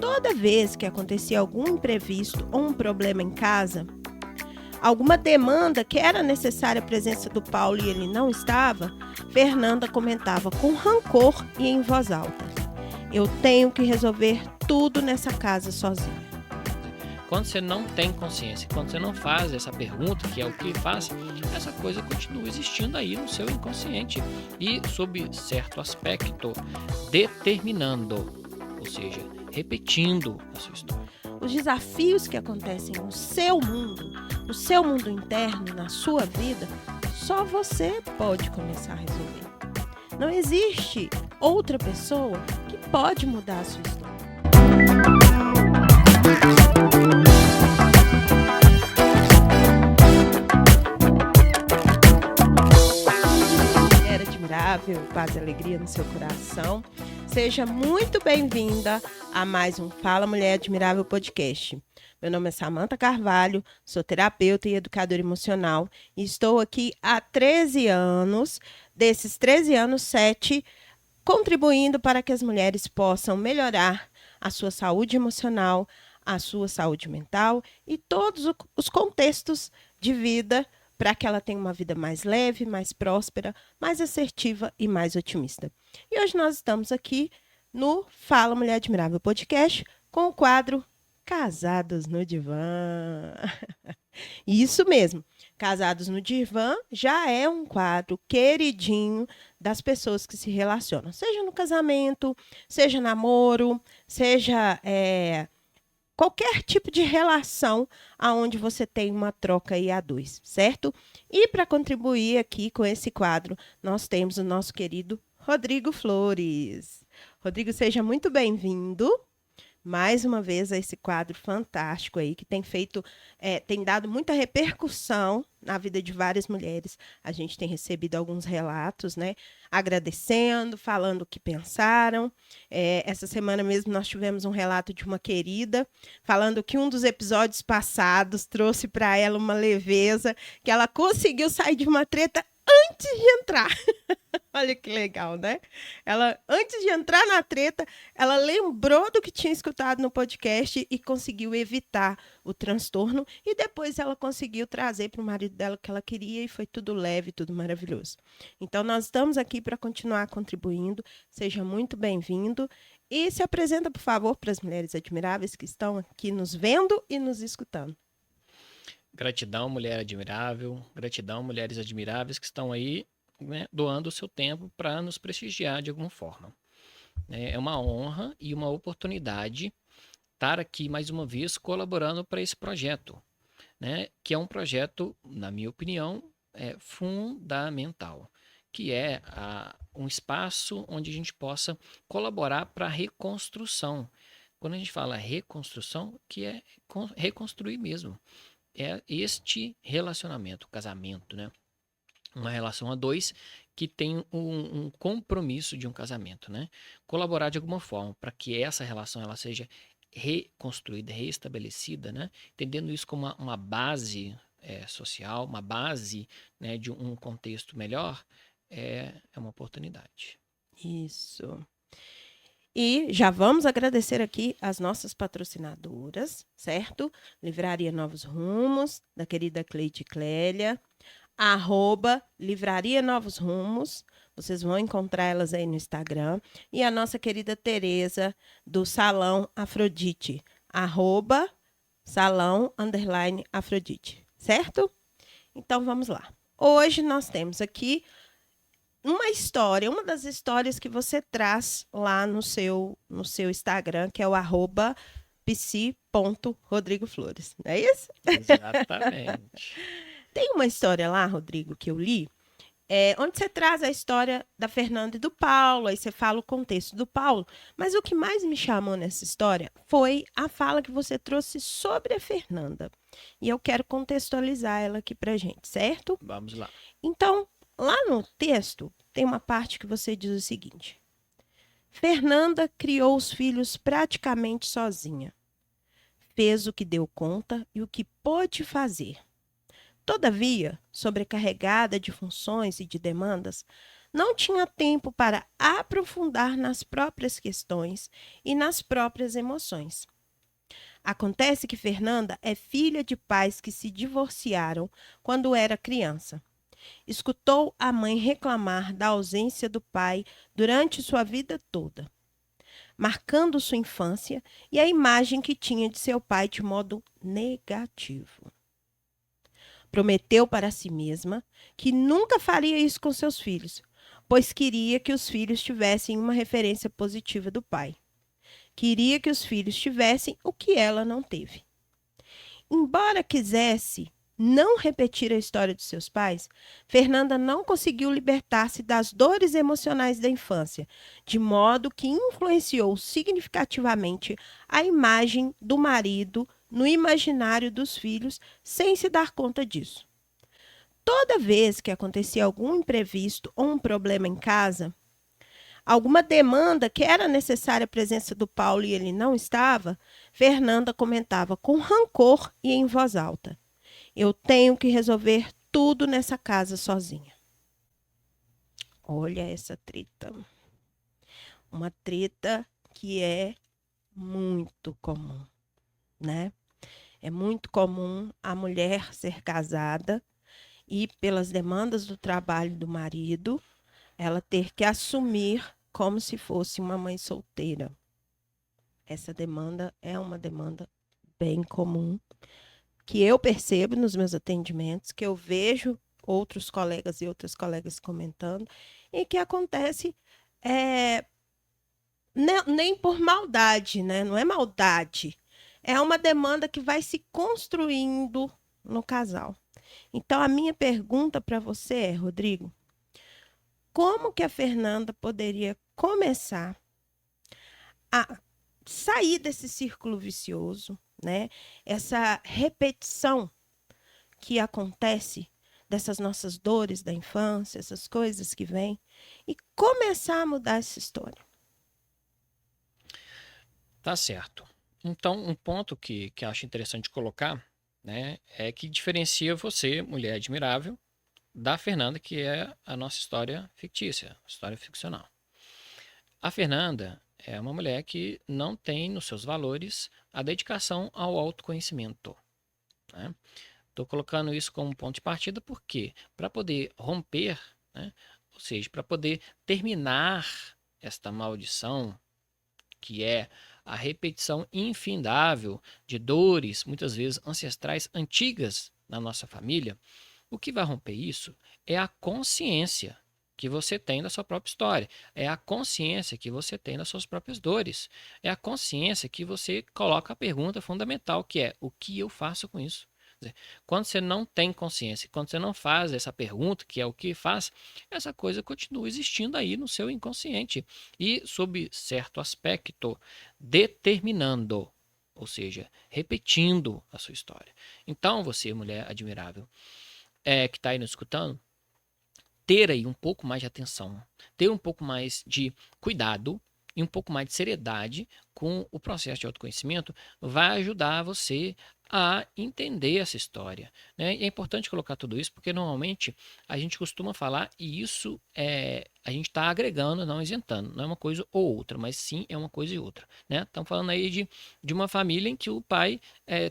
toda vez que acontecia algum imprevisto ou um problema em casa, alguma demanda que era necessária a presença do Paulo e ele não estava, Fernanda comentava com rancor e em voz alta: eu tenho que resolver tudo nessa casa sozinha. Quando você não tem consciência, quando você não faz essa pergunta, que é o que ele faz, essa coisa continua existindo aí no seu inconsciente e, sob certo aspecto, determinando, ou seja, repetindo a sua história. Os desafios que acontecem no seu mundo interno, na sua vida, só você pode começar a resolver. Não existe outra pessoa que pode mudar a sua história. Mulher admirável, paz e alegria no seu coração. Seja muito bem-vinda a mais um Fala Mulher Admirável podcast. Meu nome é Samantha Carvalho, sou terapeuta e educadora emocional e estou aqui há 13 anos. Desses 13 anos, 7 contribuindo para que as mulheres possam melhorar a sua saúde emocional, a sua saúde mental e todos os contextos de vida para que ela tenha uma vida mais leve, mais próspera, mais assertiva e mais otimista. E hoje nós estamos aqui no Fala Mulher Admirável podcast com o quadro Casados no Divã. Isso mesmo, Casados no Divã já é um quadro queridinho das pessoas que se relacionam, seja no casamento, seja namoro, seja qualquer tipo de relação aonde você tem uma troca aí a dois, certo? E para contribuir aqui com esse quadro, nós temos o nosso querido Rodrigo Flores. Rodrigo, seja muito bem-vindo mais uma vez a esse quadro fantástico aí, que tem dado muita repercussão na vida de várias mulheres. A gente tem recebido alguns relatos, né? Agradecendo, falando o que pensaram. Essa semana mesmo nós tivemos um relato de uma querida, falando que um dos episódios passados trouxe para ela uma leveza, que ela conseguiu sair de uma treta antes de entrar. Olha que legal, né? Ela, antes de entrar na treta, ela lembrou do que tinha escutado no podcast e conseguiu evitar o transtorno. E depois ela conseguiu trazer para o marido dela o que ela queria e foi tudo leve, tudo maravilhoso. Então, nós estamos aqui para continuar contribuindo. Seja muito bem-vindo. E se apresenta, por favor, para as mulheres admiráveis que estão aqui nos vendo e nos escutando. Gratidão, mulher admirável. Gratidão, mulheres admiráveis que estão aí, né, doando o seu tempo para nos prestigiar de alguma forma. É uma honra e uma oportunidade estar aqui mais uma vez colaborando para esse projeto, né, que é um projeto, na minha opinião, fundamental, que é um espaço onde a gente possa colaborar para a reconstrução. Quando a gente fala reconstrução, que é reconstruir mesmo. É este relacionamento, casamento, né? Uma relação a dois que tem um compromisso de um casamento, né? Colaborar de alguma forma para que essa relação ela seja reconstruída, reestabelecida, né? Entendendo isso como uma base social, uma base, né, de um contexto melhor, é uma oportunidade. Isso. E já vamos agradecer aqui as nossas patrocinadoras, certo? Livraria Novos Rumos, da querida Cleide Clélia, @Livraria Novos Rumos, vocês vão encontrar elas aí no Instagram, e a nossa querida Tereza, do Salão Afrodite, @Salão_Afrodite, certo? Então vamos lá. Hoje nós temos aqui uma das histórias que você traz lá no seu Instagram, que é o @psi.rodrigoflores, não é isso? Exatamente. Tem uma história lá, Rodrigo, que eu li, onde você traz a história da Fernanda e do Paulo, aí você fala o contexto do Paulo, mas o que mais me chamou nessa história foi a fala que você trouxe sobre a Fernanda. E eu quero contextualizar ela aqui pra gente, certo? Vamos lá. Então, lá no texto, tem uma parte que você diz o seguinte: Fernanda criou os filhos praticamente sozinha. Fez o que deu conta e o que pôde fazer. Todavia, sobrecarregada de funções e de demandas, não tinha tempo para aprofundar nas próprias questões e nas próprias emoções. Acontece que Fernanda é filha de pais que se divorciaram quando era criança. Escutou a mãe reclamar da ausência do pai durante sua vida toda, marcando sua infância e a imagem que tinha de seu pai de modo negativo. Prometeu para si mesma que nunca faria isso com seus filhos, pois queria que os filhos tivessem uma referência positiva do pai. Queria que os filhos tivessem o que ela não teve. Embora quisesse não repetir a história de seus pais, Fernanda não conseguiu libertar-se das dores emocionais da infância, de modo que influenciou significativamente a imagem do marido no imaginário dos filhos, sem se dar conta disso. Toda vez que acontecia algum imprevisto ou um problema em casa, alguma demanda que era necessária a presença do Paulo e ele não estava, Fernanda comentava com rancor e em voz alta: eu tenho que resolver tudo nessa casa sozinha. Olha essa treta. Uma treta que é muito comum, né? É muito comum a mulher ser casada e, pelas demandas do trabalho do marido, ela ter que assumir como se fosse uma mãe solteira. Essa demanda é uma demanda bem comum, que eu percebo nos meus atendimentos, que eu vejo outros colegas e outras colegas comentando, e que acontece nem por maldade, né? Não é maldade. É uma demanda que vai se construindo no casal. Então, a minha pergunta para você é, Rodrigo, como que a Fernanda poderia começar a sair desse círculo vicioso, né? Essa repetição que acontece dessas nossas dores da infância, essas coisas que vêm, e começar a mudar essa história. Tá certo. Então, um ponto que acho interessante colocar, né, é que diferencia você, mulher admirável, da Fernanda, que é a nossa história fictícia, história ficcional. A Fernanda é uma mulher que não tem nos seus valores a dedicação ao autoconhecimento, né? Estou colocando isso como ponto de partida porque, para poder romper, né, ou seja, para poder terminar esta maldição, que é a repetição infindável de dores, muitas vezes ancestrais antigas na nossa família, o que vai romper isso é a consciência que você tem da sua própria história, é a consciência que você tem das suas próprias dores, é a consciência que você coloca a pergunta fundamental, que é: o que eu faço com isso? Quando você não tem consciência, quando você não faz essa pergunta, que é o que faz, essa coisa continua existindo aí no seu inconsciente e, sob certo aspecto, determinando, ou seja, repetindo a sua história. Então, você, mulher admirável, que está aí nos escutando, ter aí um pouco mais de atenção, ter um pouco mais de cuidado e um pouco mais de seriedade com o processo de autoconhecimento vai ajudar você a entender essa história, né? E é importante colocar tudo isso porque normalmente a gente costuma falar e isso a gente está agregando, não isentando, não é uma coisa ou outra, mas sim é uma coisa e outra, né? Estamos falando aí de uma família em que o pai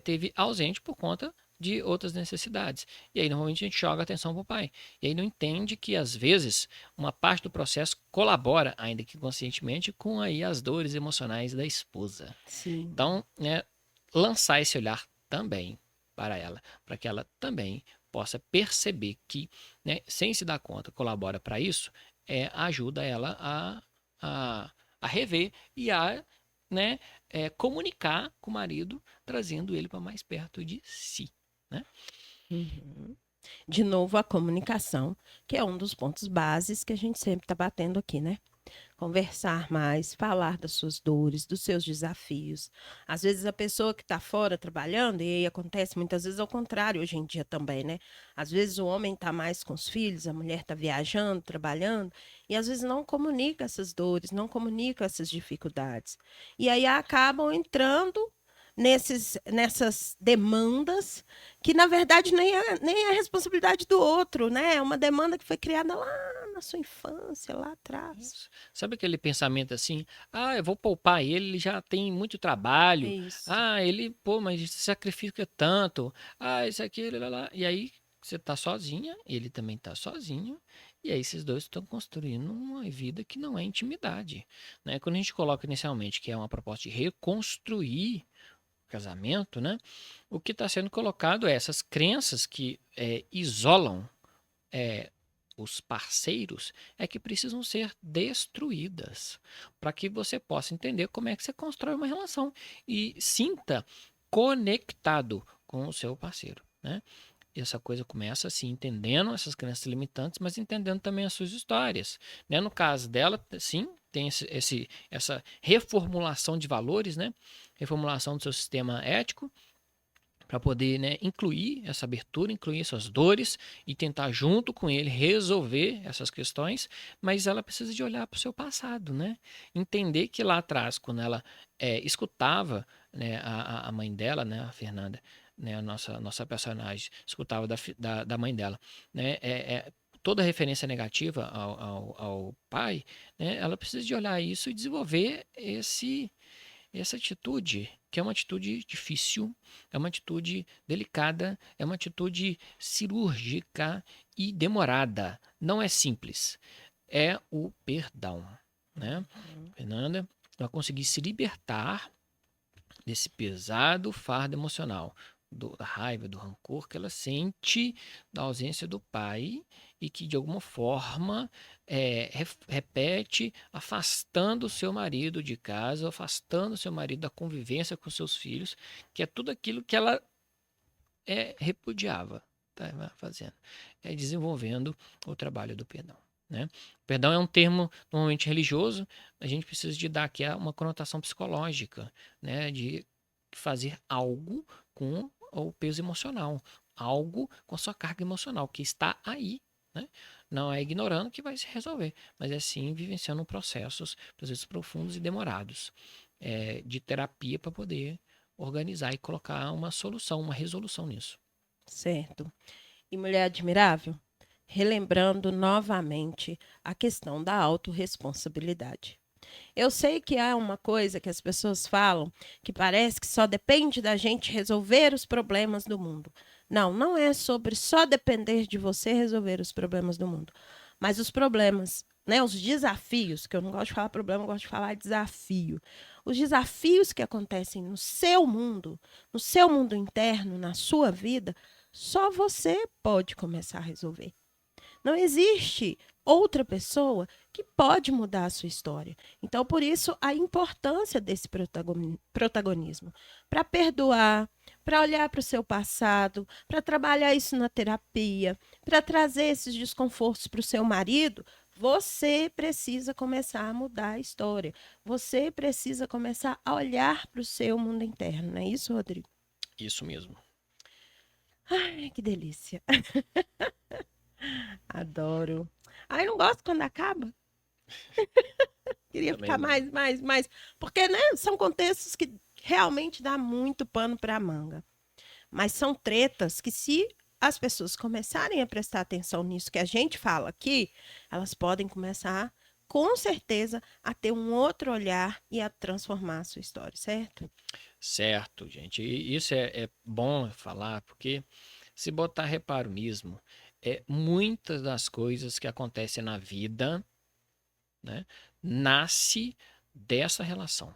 teve ausente por conta de outras necessidades. E aí, normalmente, a gente joga atenção para o pai. E aí não entende que, às vezes, uma parte do processo colabora, ainda que conscientemente, com aí as dores emocionais da esposa. Sim. Então, né, lançar esse olhar também para ela, para que ela também possa perceber que, né, sem se dar conta, colabora para isso, ajuda ela a rever e a, né, comunicar com o marido, trazendo ele para mais perto de si. Né? Uhum. De novo, a comunicação, que é um dos pontos bases que a gente sempre está batendo aqui, né? Conversar mais, falar das suas dores, dos seus desafios. Às vezes a pessoa que está fora trabalhando, e aí acontece muitas vezes ao contrário hoje em dia também, né? Às vezes o homem está mais com os filhos, a mulher está viajando, trabalhando, e às vezes não comunica essas dores, não comunica essas dificuldades. E aí acabam entrando nessas demandas que, na verdade, nem é responsabilidade do outro, né? É uma demanda que foi criada lá na sua infância, lá atrás. Isso. Sabe aquele pensamento assim? Ah, eu vou poupar ele já tem muito trabalho. Isso. Ah, ele, pô, mas sacrifica tanto. Ah, isso aqui, lá, lá. E aí você tá sozinha, ele também tá sozinho. E aí esses dois estão construindo uma vida que não é intimidade, né? Quando a gente coloca inicialmente que é uma proposta de reconstruir o casamento, né? O que está sendo colocado é essas crenças que isolam é, os parceiros é que precisam ser destruídas para que você possa entender como é que você constrói uma relação e sinta conectado com o seu parceiro, né? E essa coisa começa assim, entendendo essas crenças limitantes, mas entendendo também as suas histórias, né? No caso dela, sim, tem essa reformulação de valores, né? Reformulação do seu sistema ético, para poder, né, incluir essa abertura, incluir essas dores e tentar junto com ele resolver essas questões, mas ela precisa de olhar para o seu passado, né? Entender que lá atrás, quando ela escutava, né, a mãe dela, né, a Fernanda, né, a nossa personagem, escutava da mãe dela, né, toda referência negativa ao pai, né, ela precisa de olhar isso e desenvolver essa atitude, que é uma atitude difícil, é uma atitude delicada, é uma atitude cirúrgica e demorada. Não é simples. É o perdão, né? Fernanda, ela conseguir se libertar desse pesado fardo emocional, da raiva, do rancor que ela sente da ausência do pai e que de alguma forma repete afastando o seu marido de casa, afastando o seu marido da convivência com seus filhos, que é tudo aquilo que ela repudiava, tá fazendo, desenvolvendo o trabalho do perdão. Né? Perdão é um termo normalmente religioso, a gente precisa de dar aqui uma conotação psicológica, né? De fazer algo com o peso emocional, algo com a sua carga emocional, que está aí. Né? Não é ignorando que vai se resolver, mas é sim vivenciando processos, às vezes profundos e demorados, de terapia para poder organizar e colocar uma solução, uma resolução nisso. Certo. E mulher admirável, relembrando novamente a questão da autorresponsabilidade. Eu sei que há uma coisa que as pessoas falam que parece que só depende da gente resolver os problemas do mundo. Não, não é sobre só depender de você resolver os problemas do mundo. Mas os problemas, né, os desafios, que eu não gosto de falar problema, eu gosto de falar desafio. Os desafios que acontecem no seu mundo interno, na sua vida, só você pode começar a resolver. Não existe outra pessoa que pode mudar a sua história. Então, por isso, a importância desse protagonismo. Para perdoar, para olhar para o seu passado, para trabalhar isso na terapia, para trazer esses desconfortos para o seu marido, você precisa começar a mudar a história. Você precisa começar a olhar para o seu mundo interno. Não é isso, Rodrigo? Isso mesmo. Ai, que delícia. Adoro. Ai, não gosto quando acaba. Queria Também ficar não. mais. Porque, né, são contextos que realmente dá muito pano para manga. Mas são tretas que, se as pessoas começarem a prestar atenção nisso que a gente fala aqui, elas podem começar, com certeza, a ter um outro olhar e a transformar a sua história, certo? Certo, gente. E isso é bom falar, porque se botar reparo mesmo, muitas das coisas que acontecem na vida, né, nasce dessa relação.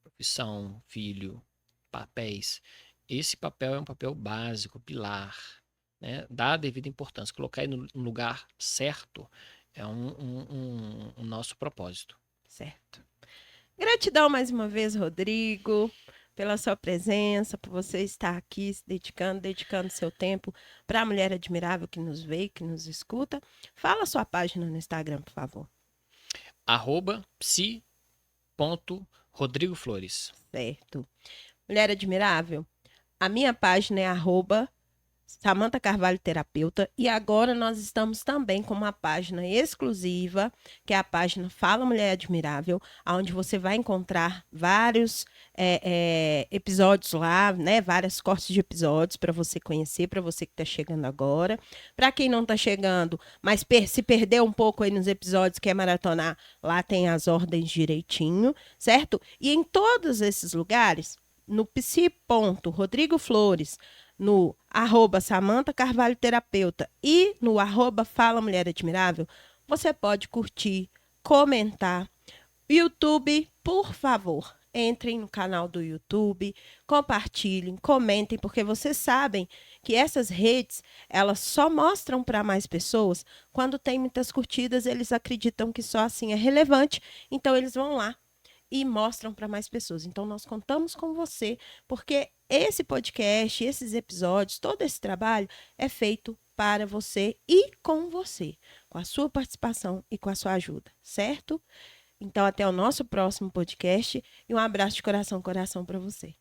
Profissão, filho, papéis. Esse papel é um papel básico, pilar, né? Dá a devida importância. Colocar ele no lugar certo é um nosso propósito. Certo. Gratidão mais uma vez, Rodrigo, pela sua presença, por você estar aqui se dedicando seu tempo para a mulher admirável que nos vê, que nos escuta. Fala a sua página no Instagram, por favor. @psi.rodrigoflores. Certo. Mulher admirável, a minha página é Samanta Carvalho Terapeuta, e agora nós estamos também com uma página exclusiva, que é a página Fala Mulher Admirável, onde você vai encontrar vários episódios lá, né? Vários cortes de episódios para você conhecer, para você que está chegando agora. Para quem não está chegando, mas se perdeu um pouco aí nos episódios, quer maratonar, lá tem as ordens direitinho, certo? E em todos esses lugares, no psi.Rodrigo Flores, no @Samanta Carvalho Terapeuta e no @Fala Mulher Admirável, você pode curtir, comentar. YouTube, por favor, entrem no canal do YouTube, compartilhem, comentem, porque vocês sabem que essas redes, elas só mostram para mais pessoas quando tem muitas curtidas, eles acreditam que só assim é relevante, então eles vão lá e mostram para mais pessoas. Então, nós contamos com você, porque esse podcast, esses episódios, todo esse trabalho é feito para você e com você, com a sua participação e com a sua ajuda, certo? Então, até o nosso próximo podcast e um abraço de coração para você.